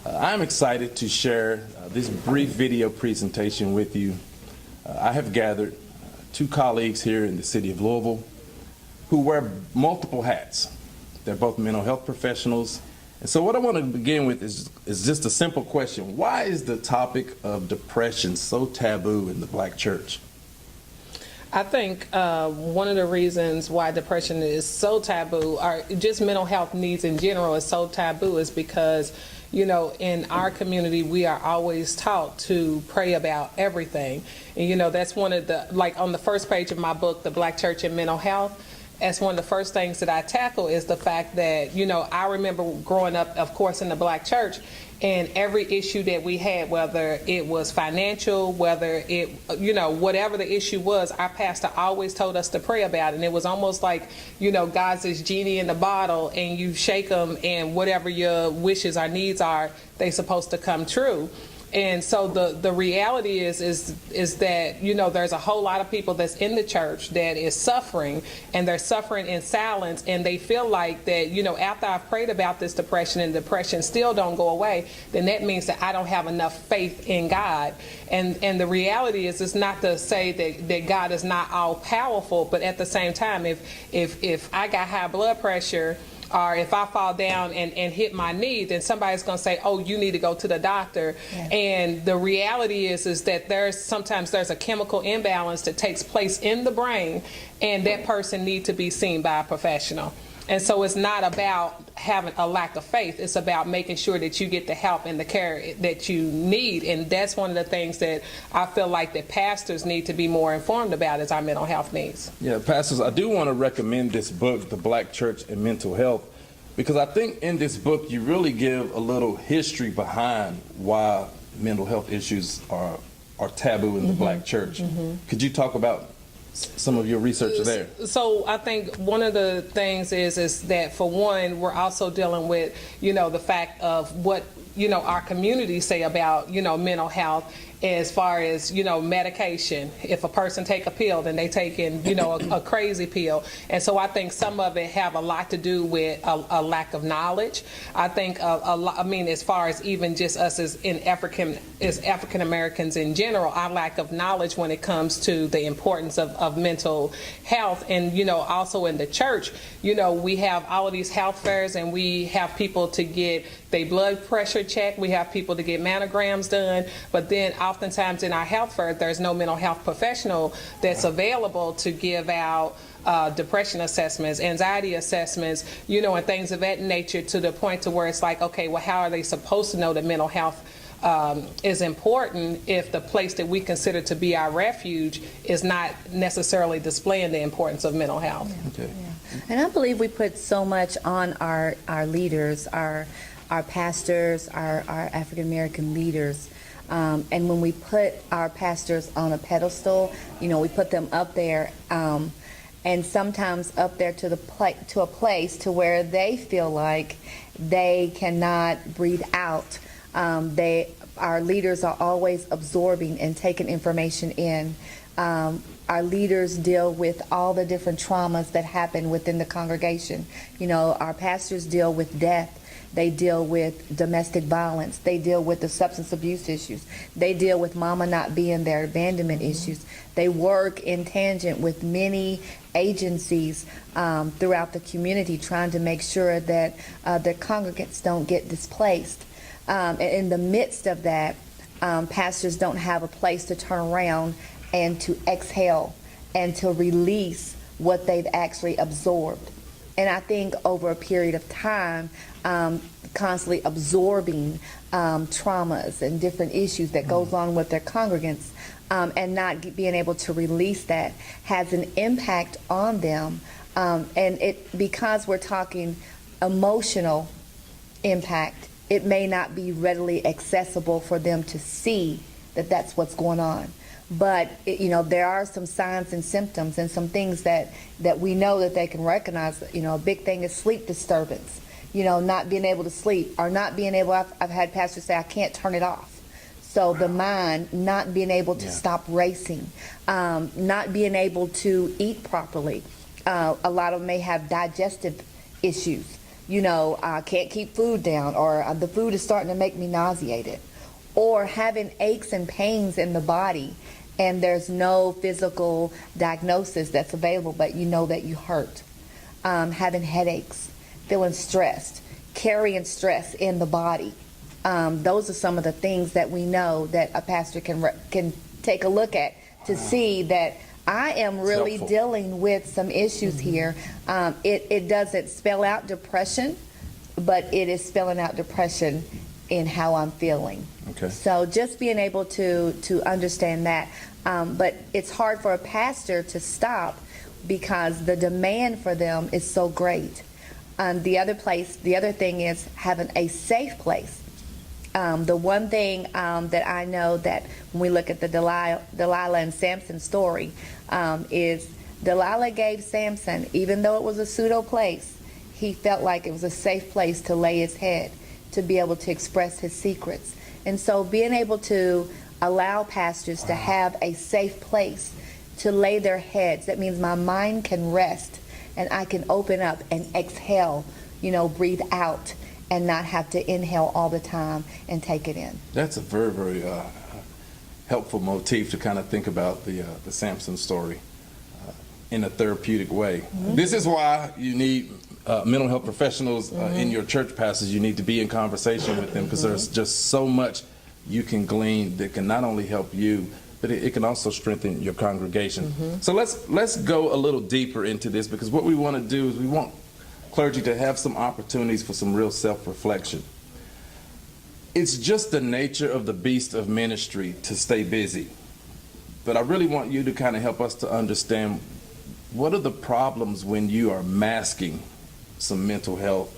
I'm excited to share this brief video presentation with you. I have gathered two colleagues here in the city of Louisville who wear multiple hats. They're both mental health professionals. And so what I want to begin with is just a simple question. Why is the topic of depression so taboo in the Black church? I think one of the reasons why depression is so taboo, or just mental health needs in general is so taboo, is because, you know, in our community, we are always taught to pray about everything. And, you know, that's one of the, like on the first page of my book, The Black Church and Mental Health, that's one of the first things that I tackle is the fact that, you know, I remember growing up, of course, in the Black church, and every issue that we had, whether it was financial, whether it, you know, whatever the issue was, our pastor always told us to pray about it. And it was almost like, you know, God's this genie in the bottle, and you shake them, and whatever your wishes or needs are, they're supposed to come true. And so the reality is that, you know, there's a whole lot of people that's in the church that is suffering, and they're suffering in silence, and they feel like that, you know, after I've prayed about this depression and depression still don't go away, then that means that I don't have enough faith in God. And the reality is, it's not to say that God is not all powerful, but at the same time, if I got high blood pressure, or if I fall down and hit my knee, then somebody's going to say, oh, you need to go to the doctor. Yeah. And the reality is that sometimes there's a chemical imbalance that takes place in the brain, and that person needs to be seen by a professional. And so it's not about having a lack of faith. It's about making sure that you get the help and the care that you need. And that's one of the things that I feel like that pastors need to be more informed about, is our mental health needs. Yeah, pastors, I do want to recommend this book, The Black Church and Mental Health, because I think in this book you really give a little history behind why mental health issues are taboo in the Black church. Could you talk about some of your research there? So I think one of the things is that, for one, we're also dealing with, you know, the fact of what, you know, our communities say about, you know, mental health, as far as, you know, medication. If a person take a pill, then they taking, you know, a crazy pill. And so I think some of it have a lot to do with a lack of knowledge. I think a lot, I mean, as far as even just us as African Americans in general, our lack of knowledge when it comes to the importance of mental health. And, you know, also in the church, you know, we have all of these health fairs, and we have people to get their blood pressure checked. We have people to get mammograms done, but then oftentimes in our health fair, there's no mental health professional that's available to give out depression assessments, anxiety assessments, you know, and things of that nature, to the point to where it's like, okay, well, how are they supposed to know that mental health is important if the place that we consider to be our refuge is not necessarily displaying the importance of mental health? Yeah. Okay. Yeah. And I believe we put so much on our leaders, our pastors, our African American leaders. And when we put our pastors on a pedestal, you know, we put them up there, and sometimes up there to a place to where they feel like they cannot breathe out. Our leaders are always absorbing and taking information in. Our leaders deal with all the different traumas that happen within the congregation. You know, our pastors deal with death. They deal with domestic violence. They deal with the substance abuse issues. They deal with mama not being there, abandonment issues. They work in tangent with many agencies throughout the community, trying to make sure that their congregants don't get displaced. In the midst of that, pastors don't have a place to turn around and to exhale and to release what they've actually absorbed. And I think over a period of time, constantly absorbing traumas and different issues that goes on with their congregants, and not being able to release that, has an impact on them. And because we're talking emotional impact, it may not be readily accessible for them to see that that's what's going on. But you know, there are some signs and symptoms and some things that we know that they can recognize. You know, a big thing is sleep disturbance. You know, not being able to sleep, or not being able. I've had pastors say, I can't turn it off. So the mind not being able to stop racing, not being able to eat properly. A lot of them may have digestive issues. can't keep food down, or the food is starting to make me nauseated, or having aches and pains in the body, and there's no physical diagnosis that's available, but you know that you hurt. Having headaches, feeling stressed, carrying stress in the body. Those are some of the things that we know that a pastor can take a look at to see that I am really dealing with some issues here. It doesn't spell out depression, but it is spelling out depression in how I'm feeling. Okay. So just being able to understand that. But it's hard for a pastor to stop because the demand for them is so great. The other thing is having a safe place. The one thing that I know that when we look at the Delilah and Samson story is Delilah gave Samson, even though it was a pseudo place, he felt like it was a safe place to lay his head, to be able to express his secrets. And so being able to allow pastors to have a safe place to lay their heads, that means my mind can rest and I can open up and exhale, breathe out, and not have to inhale all the time and take it in. That's a very, very helpful motif to kind of think about the Samson story in a therapeutic way. Mm-hmm. This is why you need mental health professionals in your church pastors. You need to be in conversation with them because there's just so much you can glean that can not only help you, but it can also strengthen your congregation. So let's go a little deeper into this, because what we want to do is we want clergy to have some opportunities for some real self-reflection. It's just the nature of the beast of ministry to stay busy. But I really want you to kind of help us to understand, what are the problems when you are masking some mental health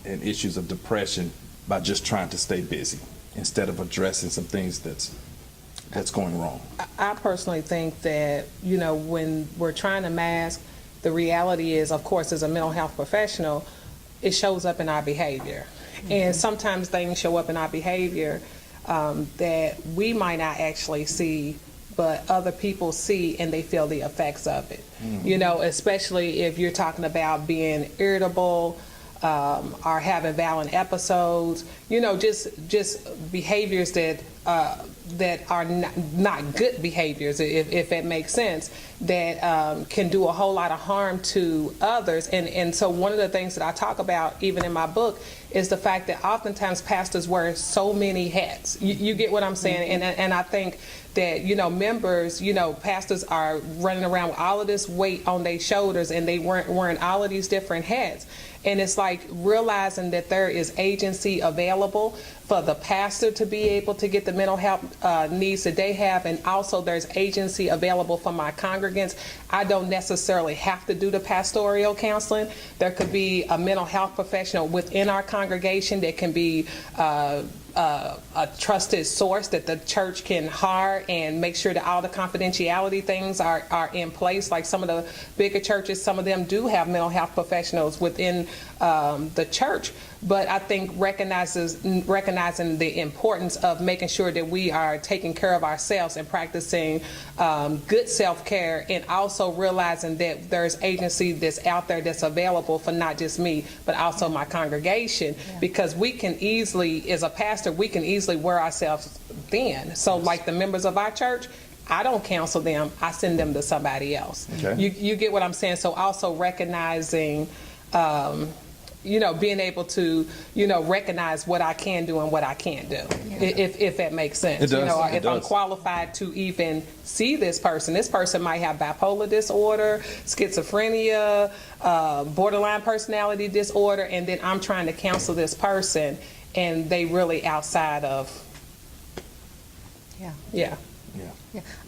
and issues of depression by just trying to stay busy instead of addressing some things that's going wrong? I personally think that, when we're trying to mask, the reality is, of course, as a mental health professional, it shows up in our behavior. And sometimes things show up in our behavior that we might not actually see, but other people see and they feel the effects of it. Especially if you're talking about being irritable, or having violent episodes, just behaviors that are not good behaviors, if it makes sense, that can do a whole lot of harm to others. And so one of the things that I talk about, even in my book, is the fact that oftentimes pastors wear so many hats. You get what I'm saying? And I think that, members, pastors are running around with all of this weight on their shoulders, and they wearing all of these different hats. And it's like realizing that there is agency available for the pastor to be able to get the mental health needs that they have, and also there's agency available for my congregants. I don't necessarily have to do the pastoral counseling. There could be a mental health professional within our congregation that can be a trusted source that the church can hire and make sure that all the confidentiality things are in place. Like some of the bigger churches, some of them do have mental health professionals within the church. But I think recognizing the importance of making sure that we are taking care of ourselves and practicing good self-care, and also realizing that there's agency that's out there that's available for not just me, but also my congregation. Because we can easily, as a pastor, we can easily wear ourselves thin. So like the members of our church, I don't counsel them, I send them to somebody else. Okay. You get what I'm saying? So also recognizing being able to, recognize what I can do and what I can't do, if that makes sense. It does. If I'm qualified to even see this person might have bipolar disorder, schizophrenia, borderline personality disorder, and then I'm trying to counsel this person, and they really outside of. Yeah.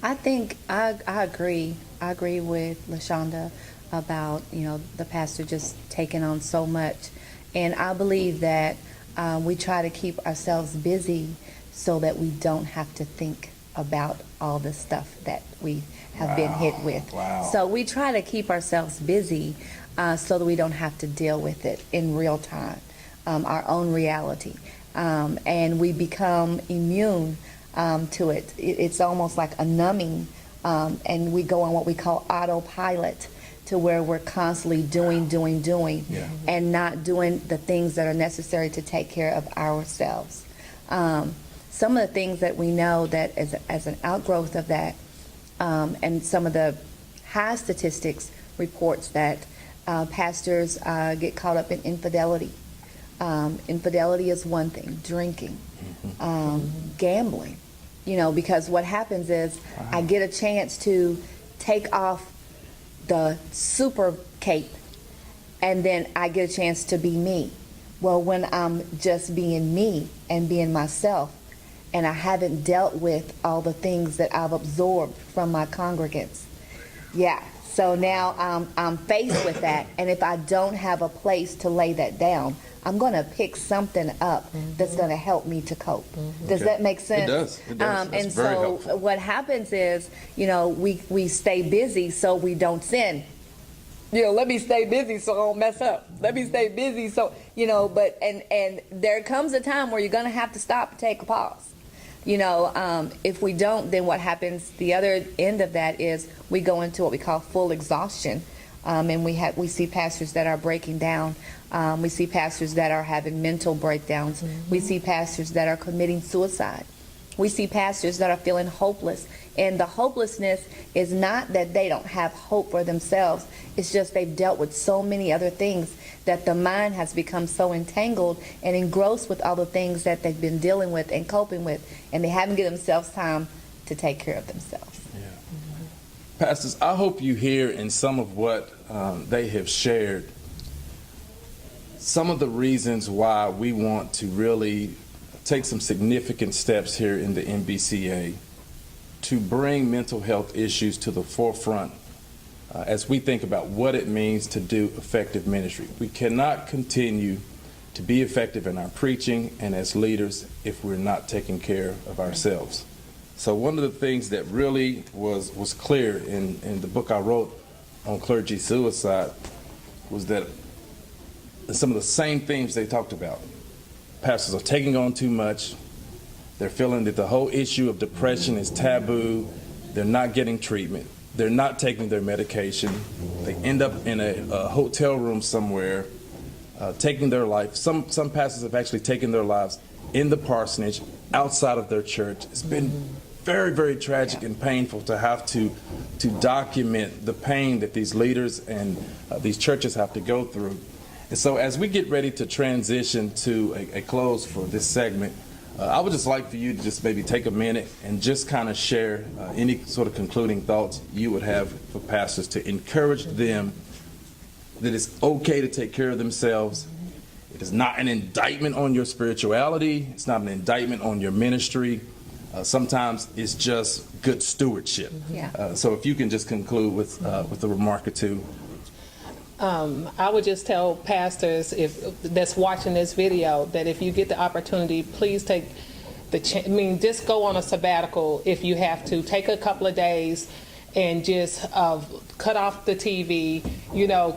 I think I agree. I agree with LaShonda about the pastor just taking on so much, and I believe that we try to keep ourselves busy so that we don't have to think about all the stuff that we have been hit with. So we try to keep ourselves busy so that we don't have to deal with it in real time, our own reality, and we become immune to it. It's almost like a numbing, and we go on what we call autopilot. to where we're constantly doing, Yeah. and not doing the things that are necessary to take care of ourselves. Some of the things that we know that as an outgrowth of that, and some of the high statistics reports that pastors get caught up in infidelity. Infidelity is one thing, drinking, gambling, because what happens is I get a chance to take off the super cape, and then I get a chance to be me. Well, when I'm just being me and being myself, and I haven't dealt with all the things that I've absorbed from my congregants, so now I'm faced with that, and if I don't have a place to lay that down, I'm going to pick something up that's going to help me to cope. Does that make sense? It does. It does. That's And very so helpful. what happens is, we stay busy so we don't sin. Let me stay busy so I don't mess up. Let me stay busy so, but and there comes a time where you're going to have to stop and take a pause. If we don't, then what happens, the other end of that is we go into what we call full exhaustion. And we see pastors that are breaking down. We see pastors that are having mental breakdowns. We see pastors that are committing suicide. We see pastors that are feeling hopeless. And the hopelessness is not that they don't have hope for themselves. It's just they've dealt with so many other things that the mind has become so entangled and engrossed with all the things that they've been dealing with and coping with, and they haven't given themselves time to take care of themselves. Yeah. Pastors, I hope you hear in some of what they have shared some of the reasons why we want to really take some significant steps here in the NBCA to bring mental health issues to the forefront as we think about what it means to do effective ministry. We cannot continue to be effective in our preaching and as leaders if we're not taking care of ourselves. So one of the things that really was clear in the book I wrote on clergy suicide was that some of the same themes they talked about. Pastors are taking on too much. They're feeling that the whole issue of depression is taboo. They're not getting treatment. They're not taking their medication. They end up in a hotel room somewhere, taking their life. Some pastors have actually taken their lives in the parsonage, outside of their church. It's been very, very tragic and painful to have to document the pain that these leaders and these churches have to go through. And so as we get ready to transition to a close for this segment, I would just like for you to just maybe take a minute and just kind of share any sort of concluding thoughts you would have for pastors to encourage them that it's okay to take care of themselves. It is not an indictment on your spirituality. It's not an indictment on your ministry. Sometimes it's just good stewardship. So if you can just conclude with a remark or two. I would just tell pastors that's watching this video that if you get the opportunity, please take just go on a sabbatical if you have to. Take a couple of days and just cut off the TV,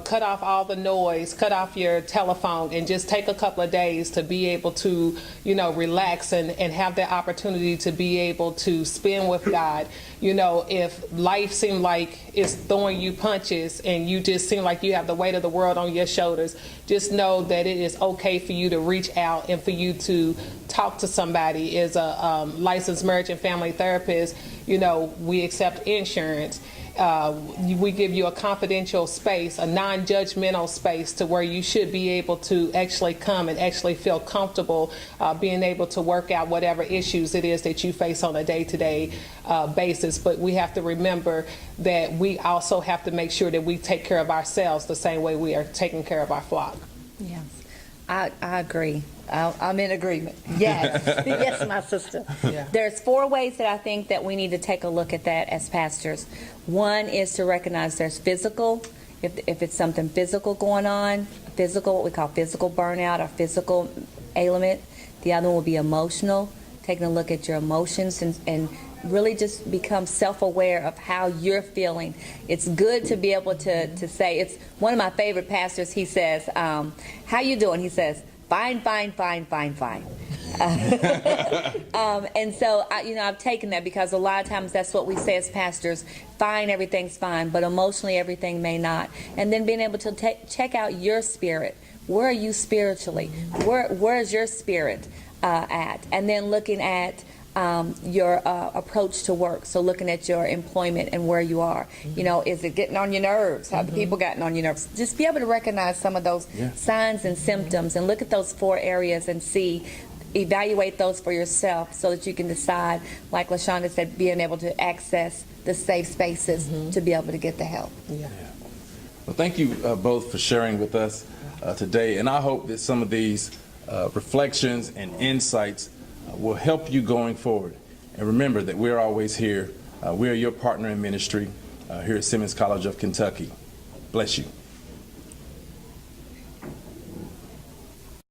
cut off all the noise, cut off your telephone, and just take a couple of days to be able to, relax and have the opportunity to be able to spend with God. If life seems like it's throwing you punches and you just seem like you have the weight of the world on your shoulders, just know that it is okay for you to reach out and for you to talk to somebody. As a licensed marriage and family therapist, we accept insurance. We give you a confidential space, a non-judgmental space to where you should be able to actually come and actually feel comfortable being able to work out whatever issues it is that you face on a day-to-day basis. But we have to remember that we also have to make sure that we take care of ourselves the same way we are taking care of our flock. Yes, I agree. I'm in agreement. Yes. Yes, my sister. Yeah. There's 4 ways that I think that we need to take a look at that as pastors. One is to recognize there's physical, if it's something physical going on, what we call physical burnout or physical ailment. The other one will be emotional, taking a look at your emotions and really just become self-aware of how you're feeling. It's good to be able to say, it's one of my favorite pastors, he says, how you doing? He says, fine, fine, fine, fine, fine. And so, I've taken that because a lot of times that's what we say as pastors, fine, everything's fine, but emotionally everything may not. And then being able to check out your spirit. Where are you spiritually? Where is your spirit at? And then looking at your approach to work. So looking at your employment and where you are. Is it getting on your nerves? Have the people gotten on your nerves? Just be able to recognize some of those signs and symptoms and look at those 4 areas and evaluate those for yourself so that you can decide, like LaShonda said, being able to access the safe spaces to be able to get the help. Yeah. Well, thank you both for sharing with us today, and I hope that some of these reflections and insights will help you going forward. And remember that we're always here. We are your partner in ministry here at Simmons College of Kentucky. Bless you.